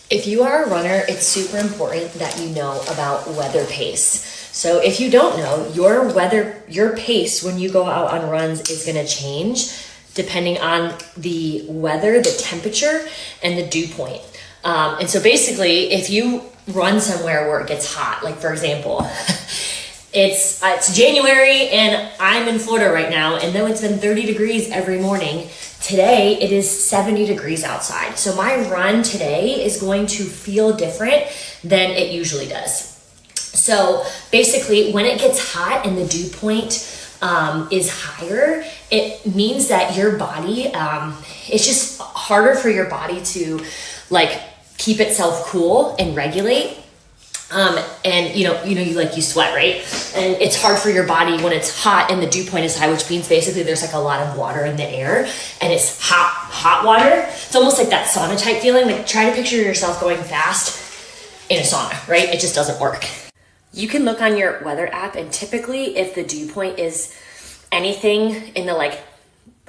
If you are a runner, it's super important that you know about weather pace. So if you don't know, your pace when you go out on runs is going to change depending on the weather, the temperature, and the dew point. And so basically, if you run somewhere where it gets hot, like for example, it's January and I'm in Florida right now, and though it's been 30 degrees every morning, today it is 70 degrees outside. So my run today is going to feel different than it usually does. So basically, when it gets hot and the dew point is higher, it means that your body, it's just harder for your body to like keep itself cool and regulate. And you sweat, right? And it's hard for your body when it's hot and the dew point is high, which means basically there's like a lot of water in the air and it's hot water. It's almost like that sauna type feeling. Like try to picture yourself going fast in a sauna, right? It just doesn't work. You can look on your weather app, and typically if the dew point is anything in the like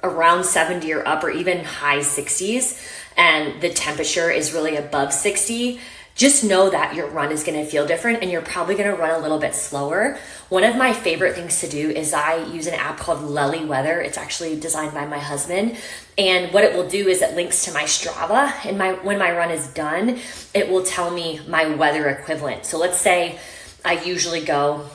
around 70 or up, or even high 60s, and the temperature is really above 60, just know that your run is going to feel different and you're probably going to run a little bit slower. One of my favorite things to do is I use an app called Lely Weather. It's actually designed by my husband. And what it will do is it links to my Strava, and when my run is done, it will tell me my weather equivalent. So let's say I usually go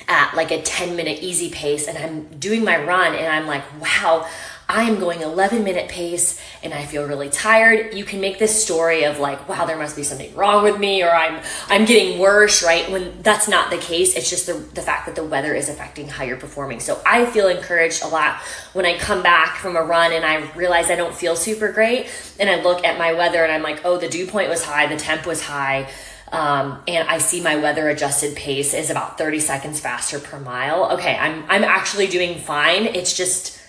at like a 10-minute easy pace and I'm doing my run and I'm like, wow, I am going 11-minute pace and I feel really tired. You can make this story of like, wow, there must be something wrong with me, or I'm getting worse, right? When that's not the case. It's just the fact that the weather is affecting how you're performing. So I feel encouraged a lot when I come back from a run and I realize I don't feel super great, and I look at my weather and I'm like, oh, the dew point was high, the temp was high. And I see my weather adjusted pace is about 30 seconds faster per mile. Okay, I'm actually doing fine. It's just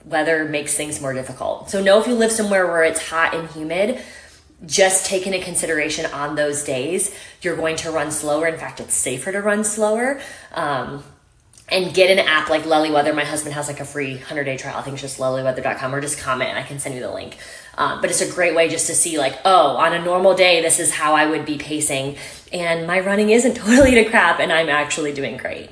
weather makes things more difficult. So know if you live somewhere where it's hot and humid, just take into consideration on those days, you're going to run slower. In fact, it's safer to run slower. And get an app like Lely Weather. My husband has like a free 100-day trial. I think it's just lelyweather.com, or just comment and I can send you the link. But it's a great way just to see like, oh, on a normal day, this is how I would be pacing. And my running isn't totally to crap and I'm actually doing great.